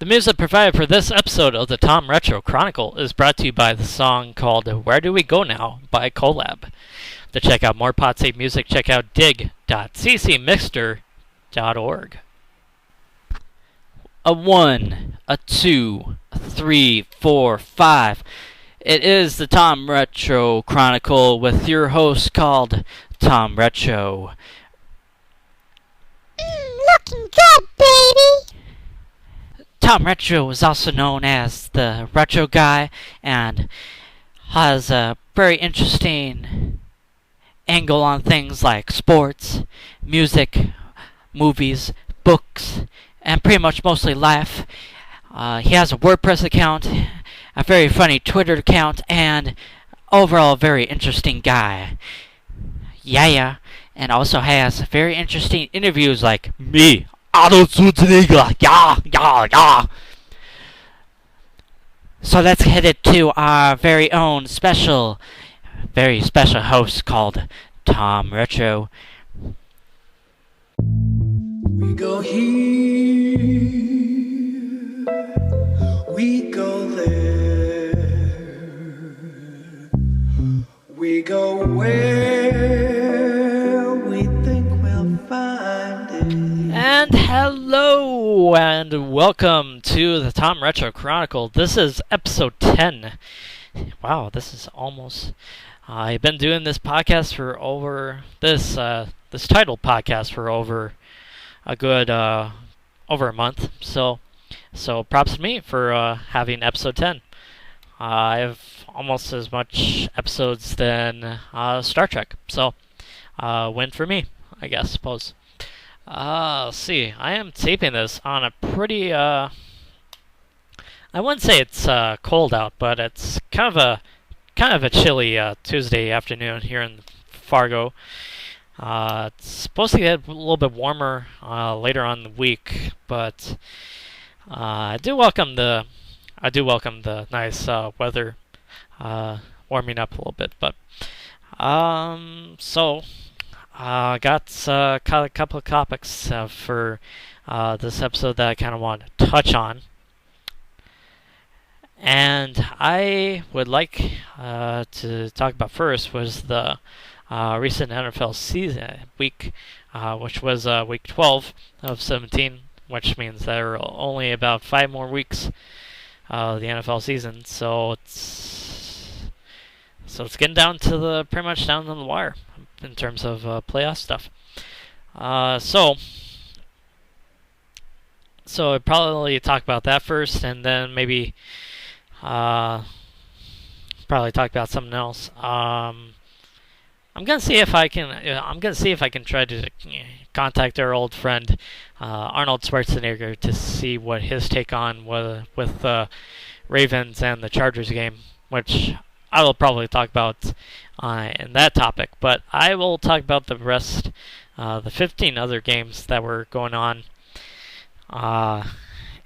The music provided for this episode of the Tom Retro Chronicle is brought to you by the song called Where Do We Go Now by Collab. To check out more Pod Save music, check out dig.ccmixter.org. A 1, a 2, a 3, 4, 5. It is the Tom Retro Chronicle with your host called Tom Retro. Looking good, baby! Tom Retro is also known as the Retro Guy and has a very interesting angle on things like sports, music, movies, books, and pretty much mostly life. He has a WordPress account, a very funny Twitter account, and overall a very interesting guy. Yeah. And also has very interesting interviews like me, Arnold Schwarzenegger. Yeah. So let's head it to our very own very special host called Tom Retro. We go here, we go there, we go where we think we'll find it. And hello, and welcome to the Tom Retro Chronicle. This is episode 10. Wow, this is almost... I've been doing this podcast for over... This title podcast for over a good... over a month. So props to me for having episode 10. I have almost as much episodes than Star Trek. So, win for me, I guess, suppose. Let's see. I am taping this on a pretty, I wouldn't say it's cold out, but it's kind of a chilly Tuesday afternoon here in Fargo. It's supposed to get a little bit warmer later on in the week, but I do welcome the nice weather warming up a little bit. But got a couple of topics for this episode that I kind of want to touch on. And I would like to talk about first was the recent NFL season week, which was week 12 of 17, which means there are only about 5 more weeks of the NFL season. So it's getting down to pretty much down to the wire in terms of playoff stuff. So I'd probably talk about that first, and then maybe probably talk about something else. I'm gonna see if I can try to contact our old friend Arnold Schwarzenegger to see what his take on with Ravens and the Chargers game, which I will probably talk about in that topic. But I will talk about the rest, the 15 other games that were going on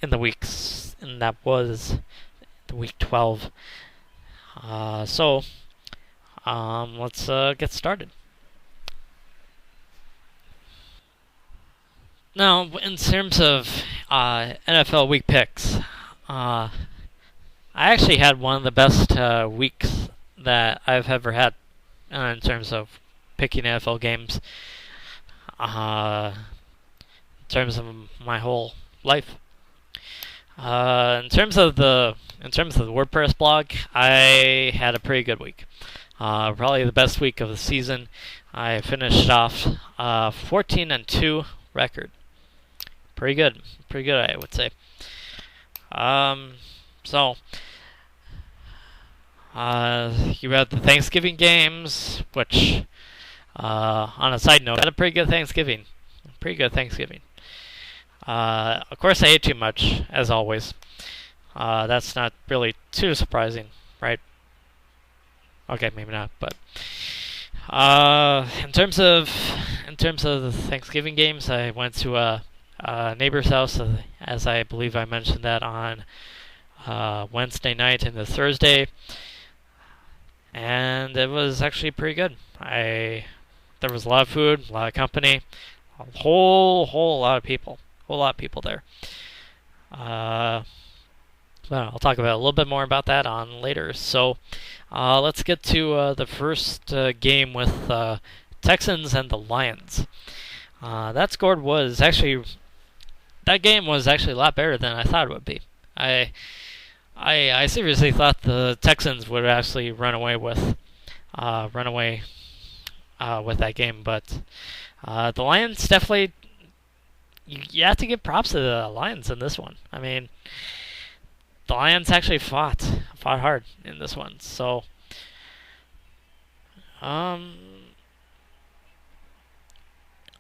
in the weeks, and that was the week 12. Let's get started. Now, in terms of NFL week picks, I actually had one of the best weeks that I've ever had in terms of picking NFL games. In terms of my whole life. In terms of the WordPress blog, I had a pretty good week. Probably the best week of the season. I finished off 14-2 record. Pretty good, I would say. You had the Thanksgiving games, which, on a side note, had a pretty good Thanksgiving. Of course, I ate too much, as always. That's not really too surprising, right? Okay, maybe not, but in terms of the Thanksgiving games, I went to a neighbor's house, as I believe I mentioned that on Wednesday night into Thursday, and it was actually pretty good. There was a lot of food, a lot of company, a whole lot of people there. well, I'll talk about a little bit more about that on later. So let's get to the first game with Texans and the Lions. That game was actually a lot better than I thought it would be. I seriously thought the Texans would actually run away with that game, but the Lions definitely. You have to give props to the Lions in this one. I mean, the Lions actually fought hard in this one. So,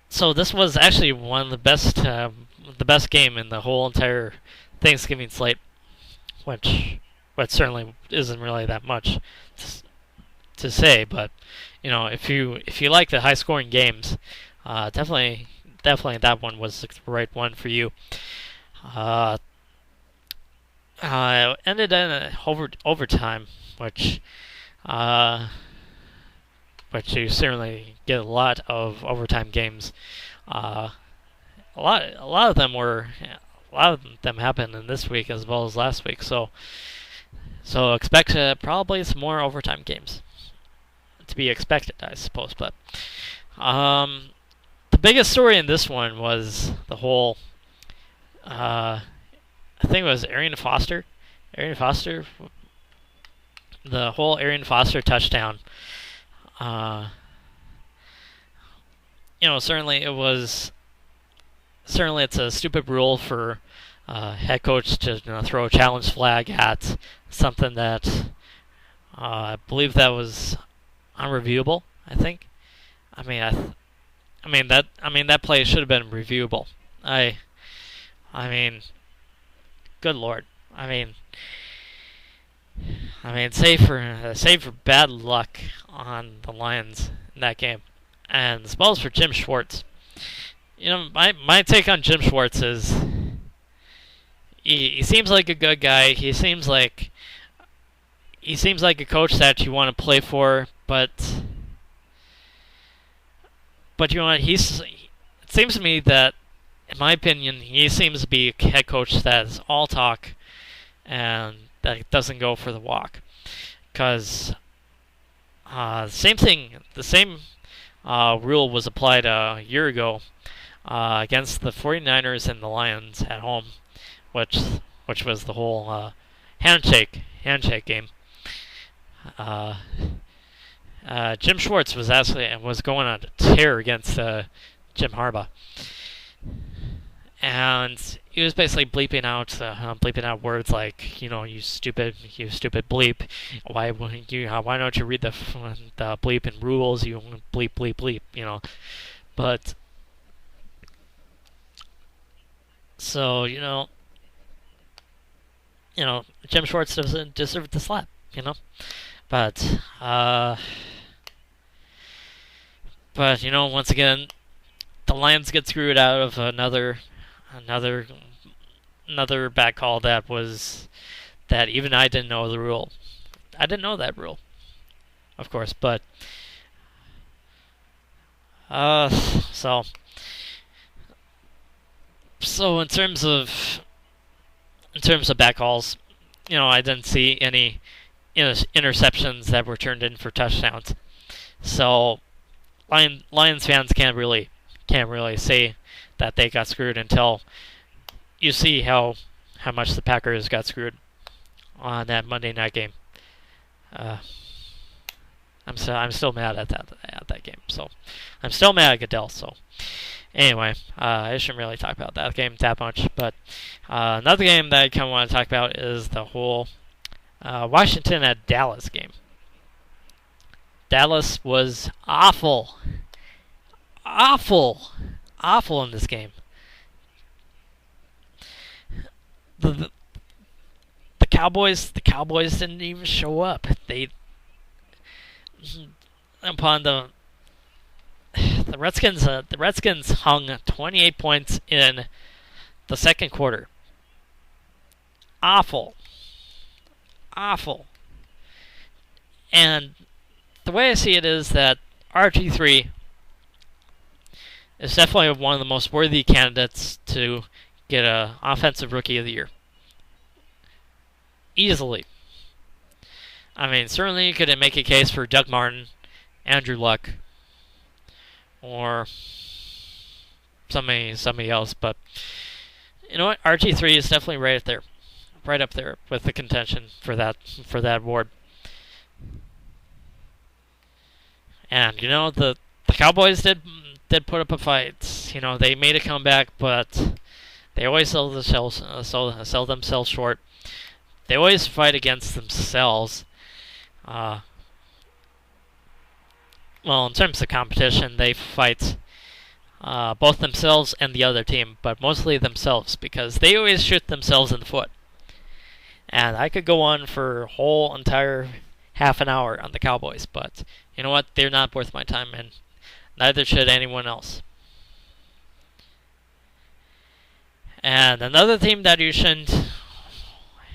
so this was actually one of the best game in the whole entire Thanksgiving slate, which certainly isn't really that much to say. But if you like the high scoring games, definitely that one was the right one for you. Ended in overtime, which you certainly get a lot of overtime games. A lot of them happened in this week as well as last week. So expect probably some more overtime games to be expected, I suppose. But the biggest story in this one was the whole. I think it was Arian Foster. The whole Arian Foster touchdown. Certainly it's a stupid rule for head coach to throw a challenge flag at something that I believe that was unreviewable. I think. That play should have been reviewable. I mean, good Lord. Save for bad luck on the Lions in that game, and as well as for Jim Schwartz. My take on Jim Schwartz is he seems like a good guy. He seems like a coach that you want to play for, but it seems to me that, in my opinion, he seems to be a head coach that is all talk and that doesn't go for the walk. Because the same rule was applied a year ago against the 49ers and the Lions at home, which was the whole handshake game. Jim Schwartz was going on a tear against Jim Harbaugh, and he was basically bleeping out words like, you stupid bleep. Why don't you read the bleep and rules? You bleep. But so Jim Schwartz doesn't deserve the slap. But once again, the Lions get screwed out of another bad call that even I didn't know the rule. I didn't know that rule, of course, but so in terms of bad calls, I didn't see any interceptions that were turned in for touchdowns. So Lions fans can't really say that they got screwed until you see how much the Packers got screwed on that Monday night game. I'm still mad at that game. So I'm still mad at Goodell. So anyway, I shouldn't really talk about that game that much. But another game that I kind of want to talk about is the whole Washington at Dallas game. Dallas was awful in this game. The Cowboys didn't even show up. The Redskins hung 28 points in the second quarter. Awful. And the way I see it is that RG3 is definitely one of the most worthy candidates to get an Offensive Rookie of the Year easily. I mean, certainly you could make a case for Doug Martin, Andrew Luck, or somebody else, but you know what? RG3 is definitely right up there with the contention for that award. And you know the Cowboys did put up a fight. You know, they made a comeback, but they always sell themselves short. They always fight against themselves. Well, in terms of competition, they fight both themselves and the other team, but mostly themselves because they always shoot themselves in the foot. And I could go on for a whole entire half an hour on the Cowboys, but you know what? They're not worth my time, and neither should anyone else. And another team that you shouldn't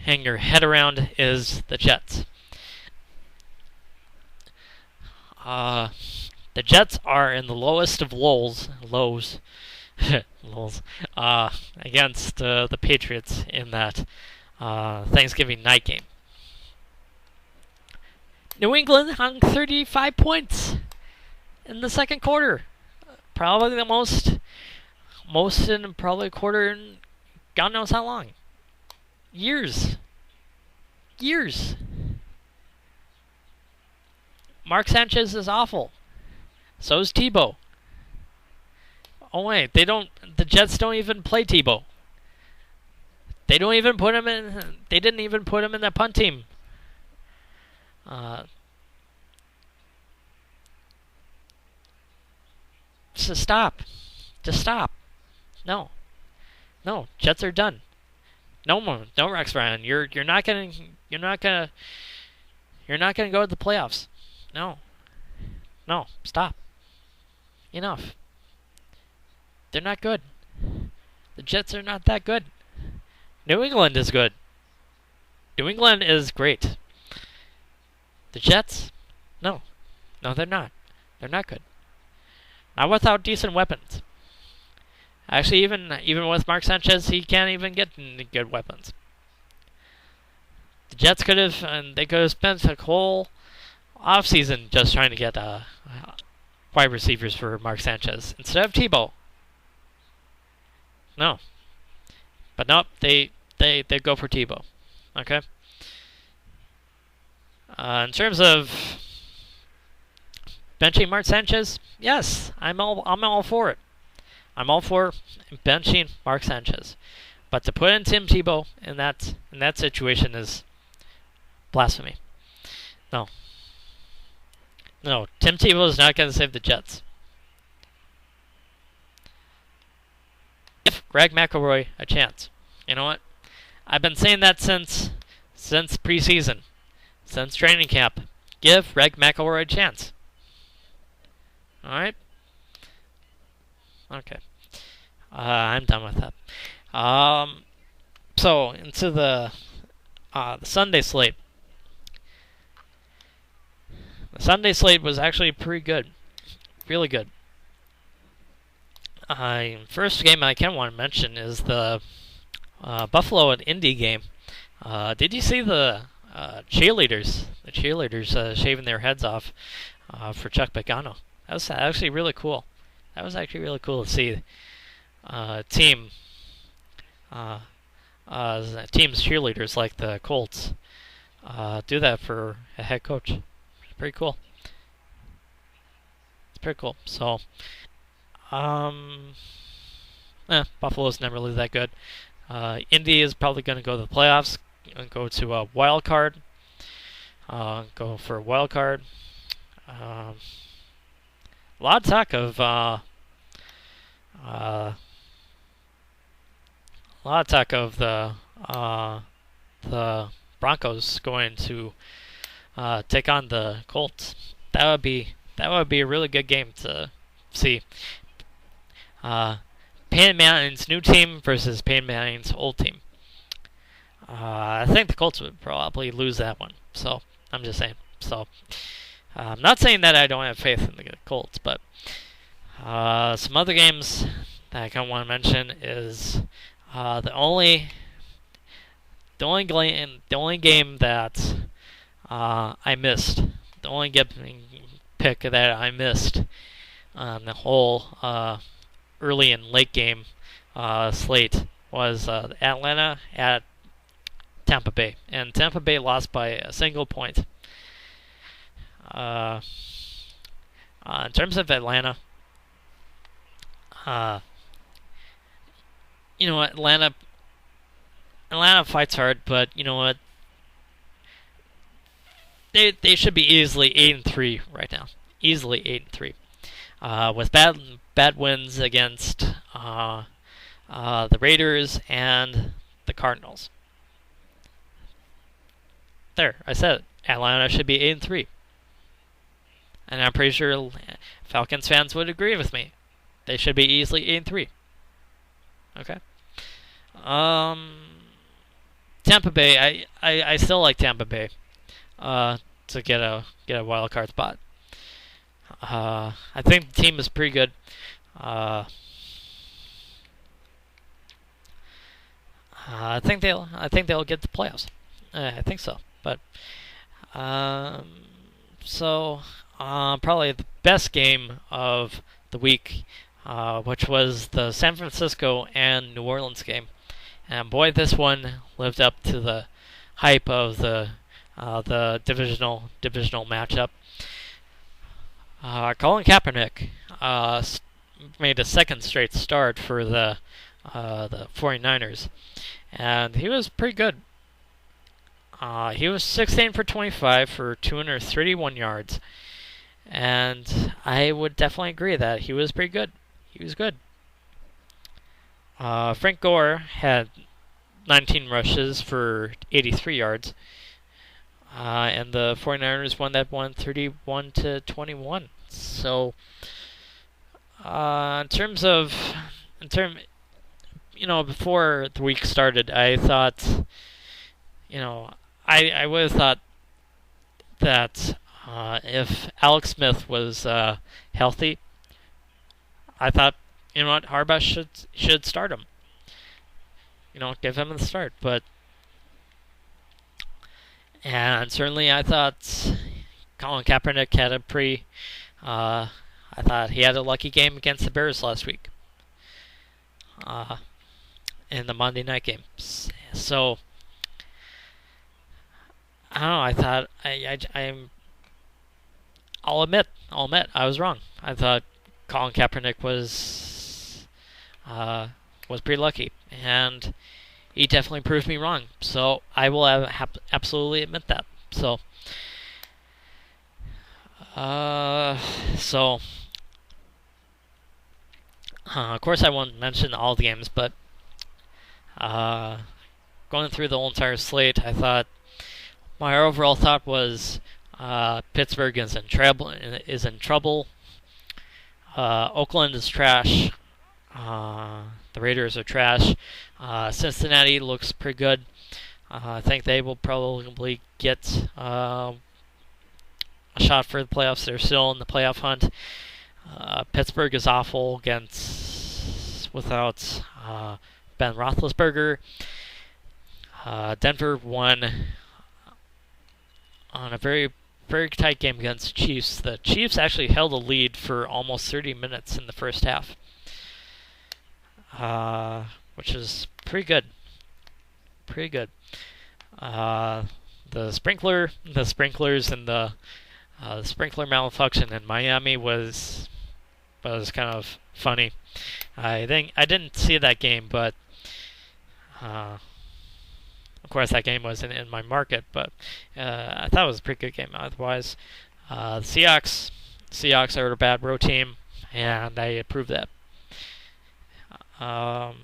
hang your head around is the Jets. The Jets are in the lowest of lows, against the Patriots in that Thanksgiving night game. New England hung 35 points in the second quarter. Probably the most in probably a quarter in God knows how long. Years. Mark Sanchez is awful. So is Tebow. Oh wait, the Jets don't even play Tebow. They didn't even put him in the punt team. Just stop. No, Jets are done. No Rex Ryan. You're not gonna go to the playoffs. No, stop. Enough. They're not good. The Jets are not that good. New England is good. New England is great. The Jets? No, they're not. They're not good. Not without decent weapons. Actually, even with Mark Sanchez, he can't even get good weapons. The Jets could have spent a whole offseason just trying to get wide receivers for Mark Sanchez instead of Tebow. No. But nope, they go for Tebow. Okay? In terms of benching Mark Sanchez, yes, I'm all for it. I'm all for benching Mark Sanchez. But to put in Tim Tebow in that situation is blasphemy. No, Tim Tebow is not going to save the Jets. Give Greg McElroy a chance. You know what? I've been saying that since preseason, since training camp. Give Greg McElroy a chance. All right. Okay. I'm done with that. So into the Sunday slate. The Sunday slate was actually pretty good, really good. First game I can want to mention is the Buffalo and Indy game. Did you see the cheerleaders? The cheerleaders shaving their heads off for Chuck Pagano. That was actually really cool. That was actually really cool to see teams cheerleaders like the Colts do that for a head coach. It's pretty cool. It's pretty cool. So, Buffalo's never really that good. Indy is probably going to go to the playoffs and go to a wild card. Go for a wild card. A lot of talk of the Broncos going to take on the Colts. That would be a really good game to see. Peyton Manning's new team versus Peyton Manning's old team. I think the Colts would probably lose that one. So I'm just saying. So I'm not saying that I don't have faith in the Colts, but some other games that I kind of want to mention is the only game that I missed, the only pick that I missed on the whole early and late game slate was Atlanta at Tampa Bay, and Tampa Bay lost by a single point. In terms of Atlanta, you know what, Atlanta fights hard, but you know what, they should be easily 8-3 right now, easily 8-3, with bad wins against the Raiders and the Cardinals. There, I said it. Atlanta should be 8-3. And I'm pretty sure Falcons fans would agree with me. They should be easily 8-3. Okay. Tampa Bay, I still like Tampa Bay to get a wild card spot. I think the team is pretty good. I think they'll get the playoffs. I think so. But probably the best game of the week, which was the San Francisco and New Orleans game, and boy, this one lived up to the hype of the divisional matchup. Colin Kaepernick made a second straight start for the 49ers, and he was pretty good. He was 16 for 25 for 231 yards, and I would definitely agree that he was pretty good. He was good. Frank Gore had 19 rushes for 83 yards, and the 49ers won that one 31-21. So, before the week started, I thought, I would have thought that if Alex Smith was healthy, I thought, Harbaugh should start him. Give him the start. And certainly I thought Colin Kaepernick had I thought he had a lucky game against the Bears last week in the Monday night game. So, I don't know. I thought I'll admit I was wrong. I thought Colin Kaepernick was pretty lucky, and he definitely proved me wrong. So I will absolutely admit that. So, of course I won't mention all the games, but going through the whole entire slate, I thought my overall thought was Pittsburgh is in trouble. Oakland is trash. The Raiders are trash. Cincinnati looks pretty good. I think they will probably get a shot for the playoffs. They're still in the playoff hunt. Pittsburgh is awful without Ben Roethlisberger. Denver won on a very, very tight game against the Chiefs. The Chiefs actually held a lead for almost 30 minutes in the first half, which is pretty good. Pretty good. The sprinklers and the sprinkler malfunction in Miami was kind of funny. I didn't see that game, but of course that game wasn't in my market. But I thought it was a pretty good game. Otherwise, the Seahawks are a bad road team, and I approve that. Let's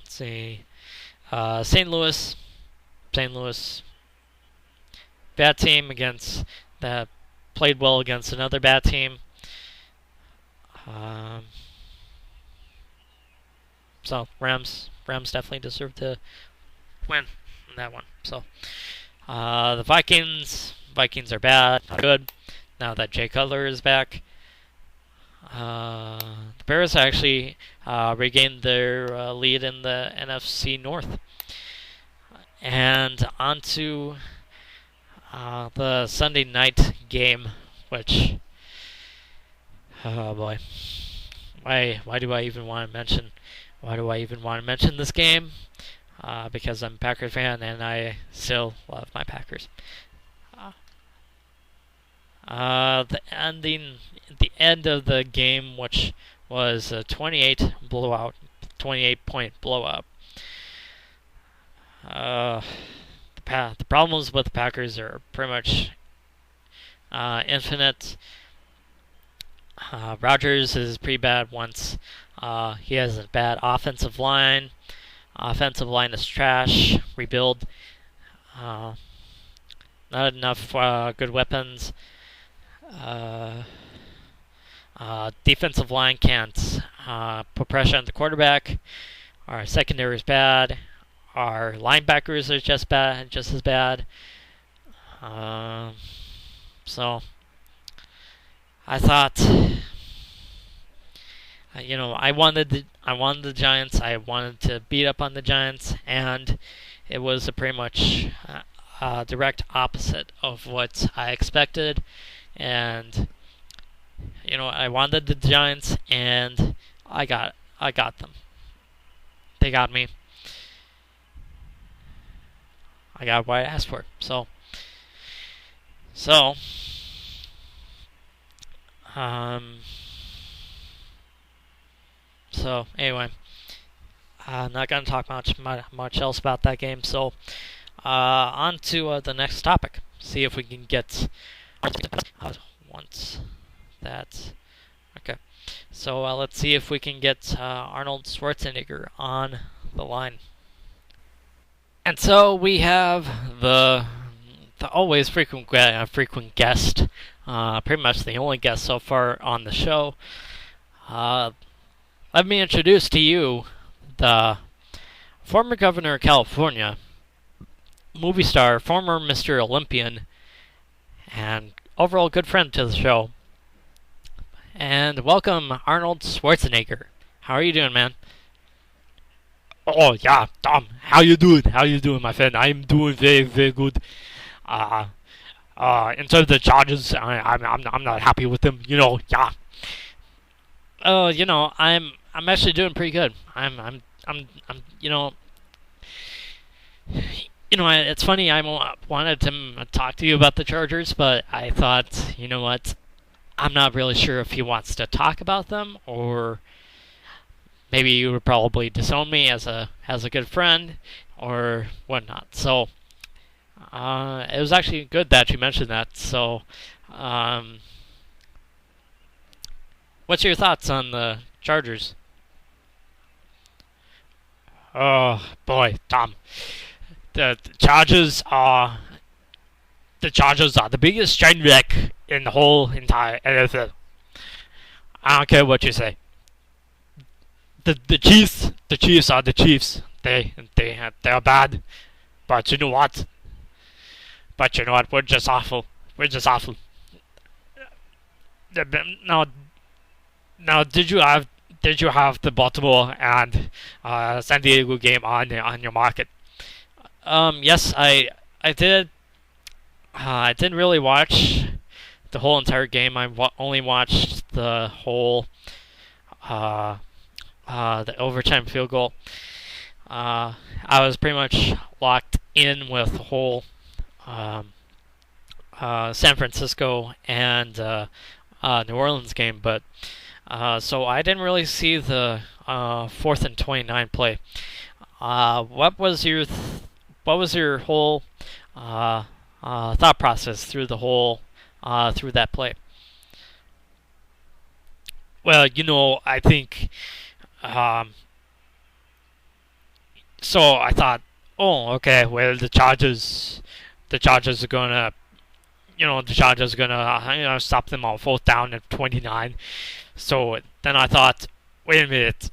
see. St. Louis, bad team that played well against another bad team. So Rams definitely deserve to win that one. So the Vikings are bad, not good. Now that Jay Cutler is back, The Bears actually regained their lead in the NFC North. And on to the Sunday night game, which, oh boy, why do I even want to mention? Why do I even want to mention this game? Because I'm a Packers fan and I still love my Packers. The end of the game, which was a 28-point blowout. The problems with the Packers are pretty much infinite. Rodgers is pretty bad once. He has a bad offensive line. Offensive line is trash. Rebuild. Not enough good weapons. Defensive line can't put pressure on the quarterback. Our secondary is bad. Our linebackers are just as bad. So I thought, I wanted the Giants. I wanted to beat up on the Giants, and it was a pretty much direct opposite of what I expected. And I wanted the Giants, and I got them. They got me. I got what I asked for. So anyway, I'm not gonna talk much else about that game. So on to the next topic. See if we can get once that. Okay, so let's see if we can get Arnold Schwarzenegger on the line. And so we have the always frequent guest, pretty much the only guest so far on the show. Let me introduce to you the former governor of California, movie star, former Mr. Olympian, and overall good friend to the show. And welcome, Arnold Schwarzenegger. How are you doing, man? Oh yeah, Tom. How you doing? How you doing, my friend? I'm doing very, very good. In terms of the Chargers, I'm not happy with them. Yeah. I'm actually doing pretty good. It's funny. I wanted to talk to you about the Chargers, but I thought, you know what? I'm not really sure if he wants to talk about them, or maybe you would probably disown me as a good friend or whatnot. So it was actually good that you mentioned that. So what's your thoughts on the Chargers? Oh boy, Tom. The Chargers are the biggest train wreck in the whole entire NFL. I don't care what you say. The Chiefs are the Chiefs. They're bad, but you know what? We're just awful. Now, did you have the Baltimore and San Diego game on your market? Yes, I did. I didn't really watch the whole entire game. I only watched the whole the overtime field goal. I was pretty much locked in with the whole San Francisco and New Orleans game, but so I didn't really see the 4th and 29 play. What was your whole thought process through the whole through that play? Well, I think. So I thought, oh, okay. Well, the Chargers are gonna, stop them on 4th down at 29. So then I thought, wait a minute.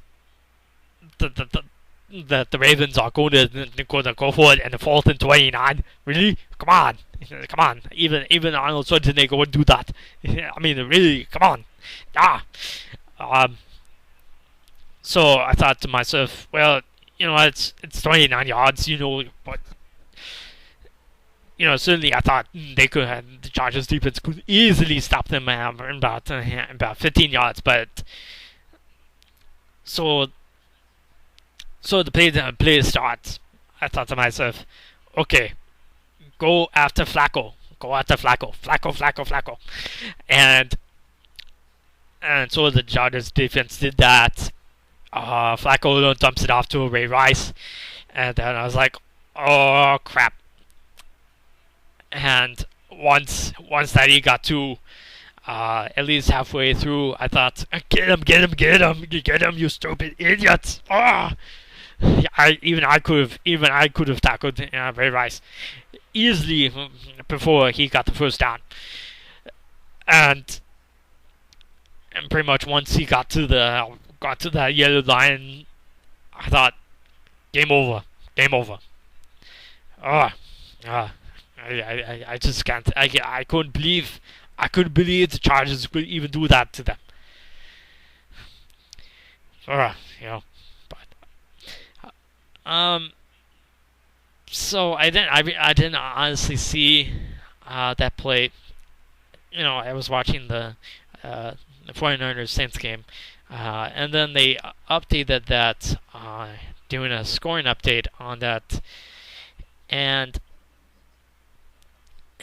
that the Ravens are going to go for it in the 4th and 29. Really? Come on. Come on. Even Arnold Schwarzenegger would do that. I mean, really, come on. Yeah. So I thought to myself, well, it's 29 yards, but certainly I thought they could have, the Chargers defense could easily stop them in about 15 yards, but so the play starts. I thought to myself, okay, go after Flacco, Flacco, and so the Chargers defense did that. Flacco dumps it off to Ray Rice, and then I was like, oh crap. And once that he got to at least halfway through, I thought, get him, you stupid idiots! I could have tackled Ray Rice easily before he got the first down, and pretty much once he got to that yellow line, I thought, game over. I just can't. I couldn't believe the Chargers could even do that to them. But so I didn't honestly see that play. I was watching the 49ers Saints game, and then they updated that, doing a scoring update on that, and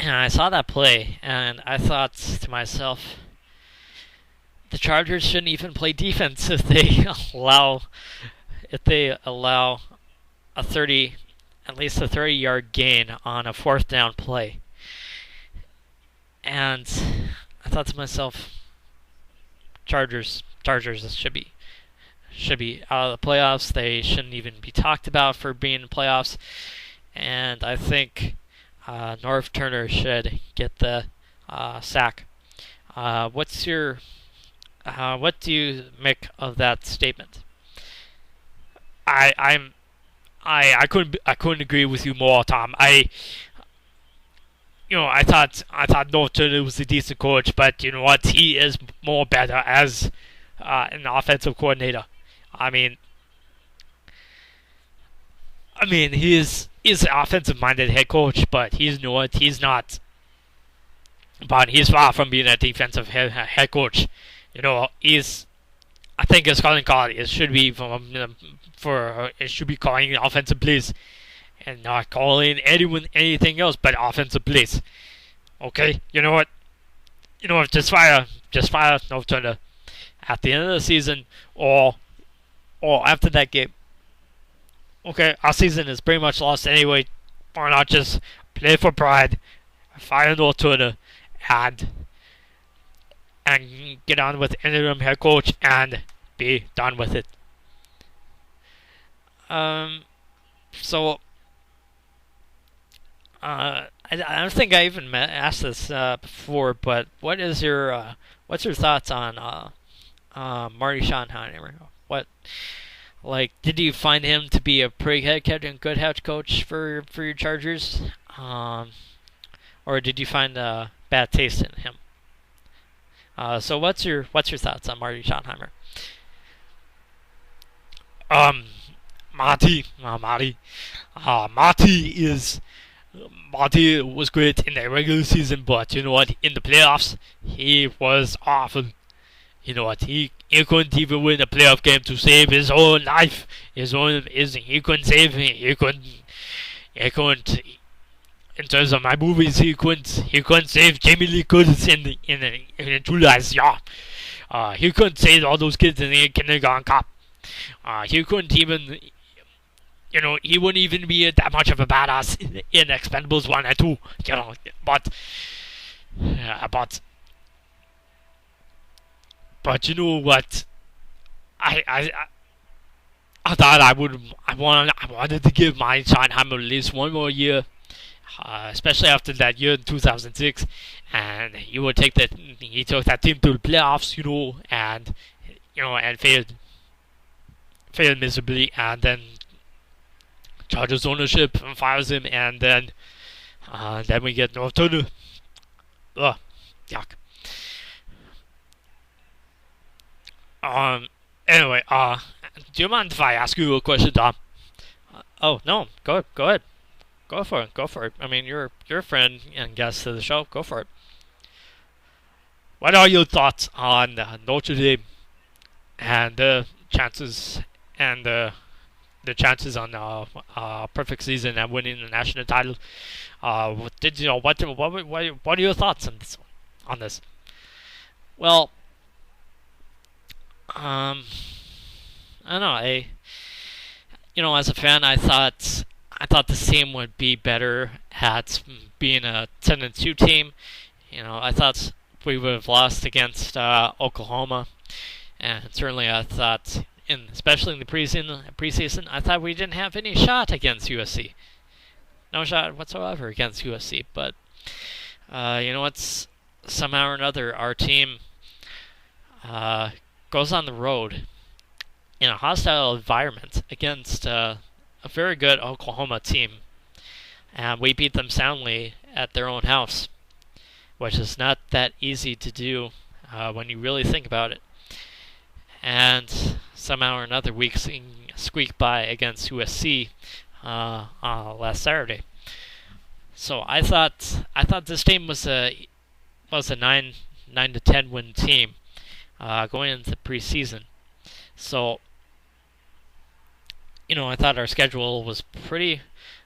I saw that play, and I thought to myself, the Chargers shouldn't even play defense if they allow at least a 30-yard gain on a 4th down play. And I thought to myself, Chargers should be out of the playoffs. They shouldn't even be talked about for being in playoffs. And I think Norv Turner should get the sack. What do you make of that statement? I couldn't agree with you more, Tom. I thought Norv Turner was a decent coach, but you know what? He is more better as an offensive coordinator. I mean, he's an offensive-minded head coach, but he's not. But he's far from being a defensive head coach. I think his calling card should be calling offensive plays and not calling anything else but offensive plays. Okay, you know what? Just fire Norv Turner at the end of the season or after that game. Okay, our season is pretty much lost anyway. Why not just play for pride, fire Norv Turner, and get on with interim head coach and be done with it. So I don't think I even asked this before, but what's your thoughts on Marty Schottenheimer? Did you find him to be a pretty good head coach for your Chargers, or did you find a bad taste in him? So what's your thoughts on Marty Schottenheimer? Marty was great in the regular season, but you know what? In the playoffs, he was awful. You know what? He couldn't even win a playoff game to save his own life. He couldn't save it. He couldn't. In terms of my movies, he couldn't save Jamie Lee Curtis in July's year. He couldn't save all those kids in the Kindergarten Cop. He couldn't even. He wouldn't even be that much of a badass in Expendables 1 and 2. But you know what? I thought I wanted to give Marty Schottenheimer at least one more year, especially after that year in 2006, and he took that team to the playoffs, and failed miserably, and then Chargers ownership fires him, and then we get North Dakota. Ugh, yuck. Anyway, do you mind if I ask you a question, Tom? Oh no, go ahead, go for it. I mean, you're a friend and guest to the show. Go for it. What are your thoughts on Notre Dame and the chances and the chances on a perfect season and winning the national title? What are your thoughts on this? Well, I don't know. As a fan, I thought the team would be better at being a 10-2 team. I thought we would have lost against Oklahoma, and certainly I thought, especially in the preseason, I thought we didn't have any shot against USC. No shot whatsoever against USC. But what? Somehow or another, our team goes on the road in a hostile environment against a very good Oklahoma team, and we beat them soundly at their own house, which is not that easy to do when you really think about it. And somehow or another, we squeak by against USC last Saturday. So I thought this team was a 9-10 win team going into the preseason. So I thought our schedule was pretty.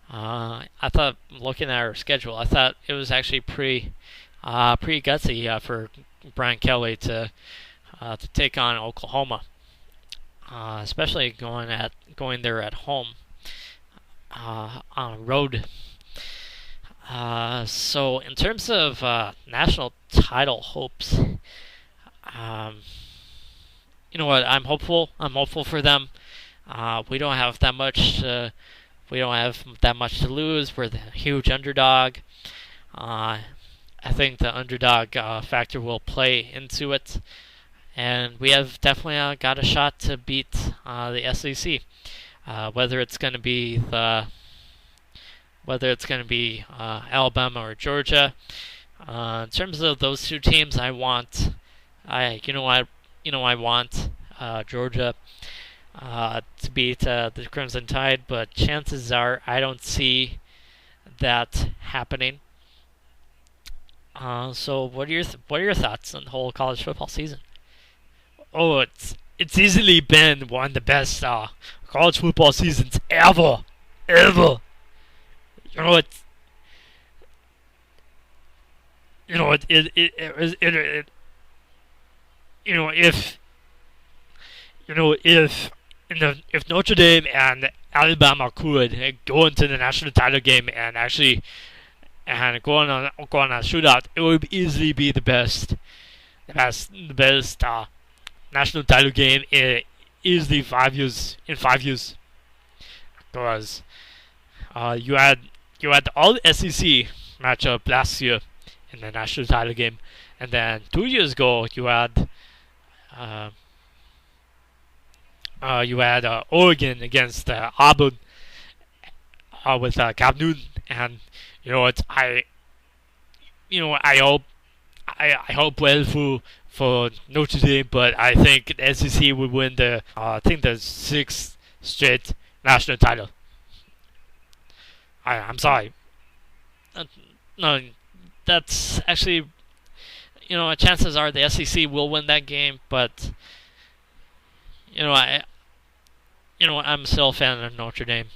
I thought, looking at our schedule, I thought it was actually pretty gutsy for Brian Kelly to take on Oklahoma, especially going there at home on a road. So in terms of national title hopes, you know what? I'm hopeful. I'm hopeful for them. We don't have that much. We don't have that much to lose. We're the huge underdog. I think the underdog factor will play into it, and we have definitely got a shot to beat the SEC. Whether it's going to be Alabama or Georgia. In terms of those two teams, I want Georgia to beat the Crimson Tide, but chances are I don't see that happening. So what are your thoughts on the whole college football season? Oh, it's easily been one of the best college football seasons ever. If Notre Dame and Alabama could go into the national title game and actually go on a shootout, it would easily be the best national title game in easily 5 years. Because you had all the SEC matchup last year in the national title game, and then 2 years ago you had Oregon against Auburn with Cam Newton, and I hope well for Notre Dame, but I think the SEC will win the 6th straight national title. I'm sorry. No, that's actually, chances are the SEC will win that game, but I'm still a fan of Notre Dame,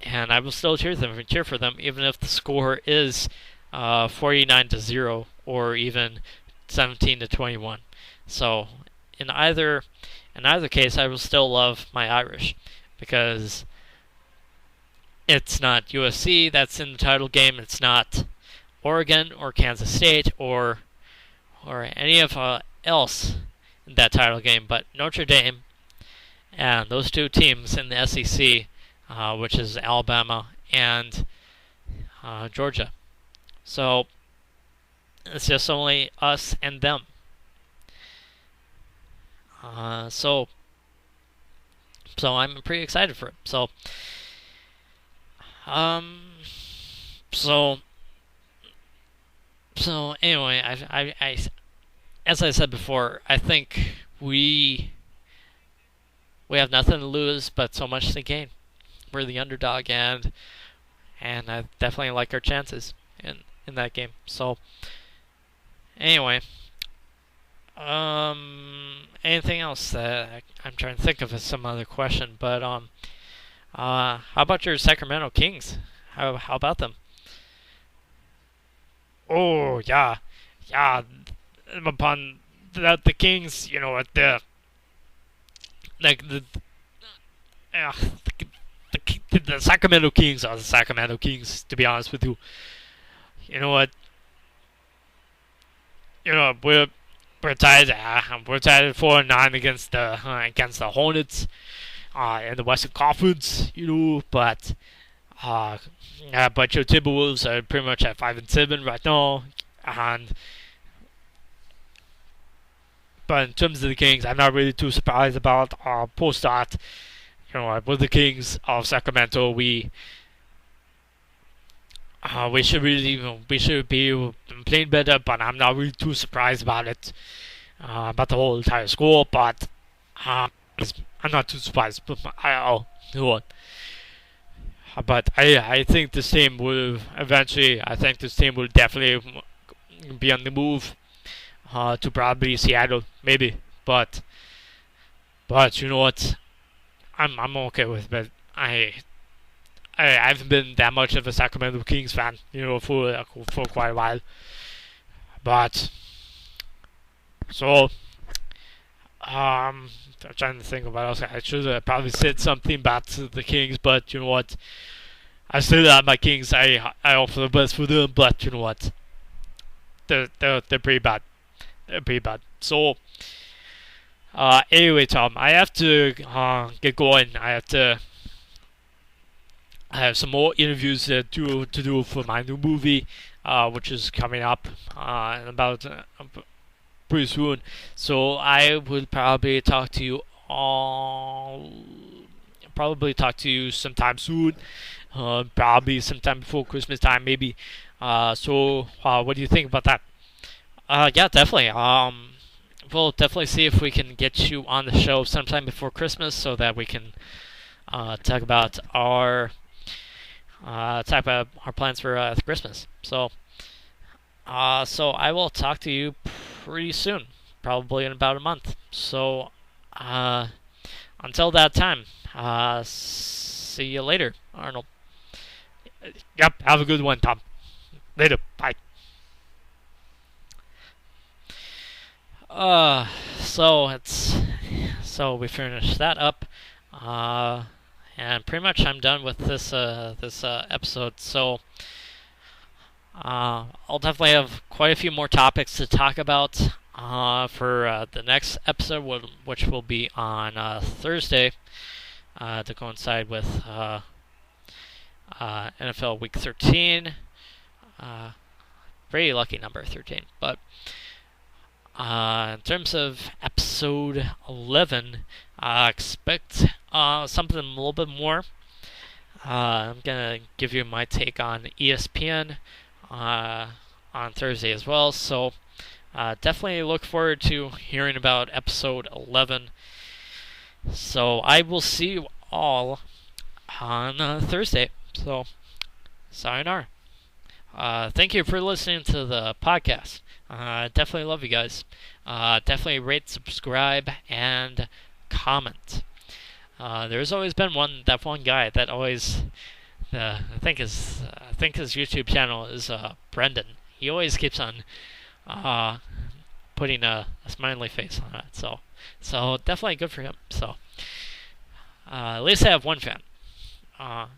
and I will still cheer for them, even if the score is 49-0 or even 17-21. So in either case, I will still love my Irish, because it's not USC that's in the title game. It's not Oregon or Kansas State or any of else in that title game, but Notre Dame and those two teams in the SEC, which is Alabama and Georgia. So it's just only us and them. So I'm pretty excited for it. So Um. So. So anyway, as I said before, I think we have nothing to lose, but so much to gain. We're the underdog, and I definitely like our chances in that game. So anyway, anything else that I'm trying to think of as some other question, but how about your Sacramento Kings? How about them? Oh yeah, yeah. Upon the Kings, like uh, the Sacramento Kings are the Sacramento Kings. To be honest with you, you know what? We're tied. We're tied at 4-9 against the Hornets in the Western Conference. Uh, but your Timberwolves are pretty much at 5-7 right now, and but in terms of the Kings, I'm not really too surprised about post that. With the Kings of Sacramento, we should be playing better, but I'm not really too surprised about it, about the whole entire score. But I'm not too surprised. But I think this team will eventually. I think this team will definitely be on the move to probably Seattle, maybe. But you know what? I'm okay with it. I haven't been that much of a Sacramento Kings fan, for quite a while. But so I'm trying to think of what else. I should have probably said something about the Kings, but you know what? I still have my Kings. I hope for the best for them, but you know what? They're pretty bad. They're pretty bad. So anyway, Tom, I have to get going. I have some more interviews to do for my new movie, which is coming up in about pretty soon. So I will probably talk to you sometime soon. Probably sometime before Christmas time, maybe. So what do you think about that? Yeah, definitely. We'll definitely see if we can get you on the show sometime before Christmas, so that we can talk about our plans for Christmas. So I will talk to you pretty soon, probably in about a month. So until that time, see you later, Arnold. Yep, have a good one, Tom. Later, bye. So we finished that up. And pretty much I'm done with this episode. So I'll definitely have quite a few more topics to talk about for the next episode, which will be on Thursday to coincide with NFL Week 13. Very lucky number 13, but. In terms of episode 11, expect something a little bit more. I'm going to give you my take on ESPN on Thursday as well. So definitely look forward to hearing about episode 11. So I will see you all on Thursday. So, sayonara. Thank you for listening to the podcast. Definitely love you guys. Definitely rate, subscribe, and comment. There's always been one guy that always, I think his YouTube channel is Brendan. He always keeps on putting a smiley face on it. So definitely good for him. So at least I have one fan of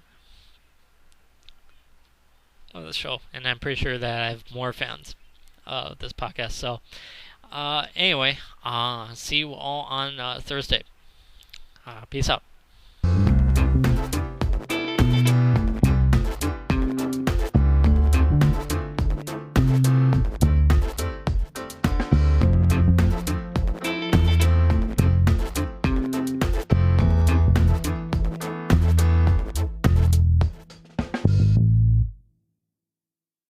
the show, and I'm pretty sure that I have more fans of this podcast. So anyway, see you all on Thursday. Peace out.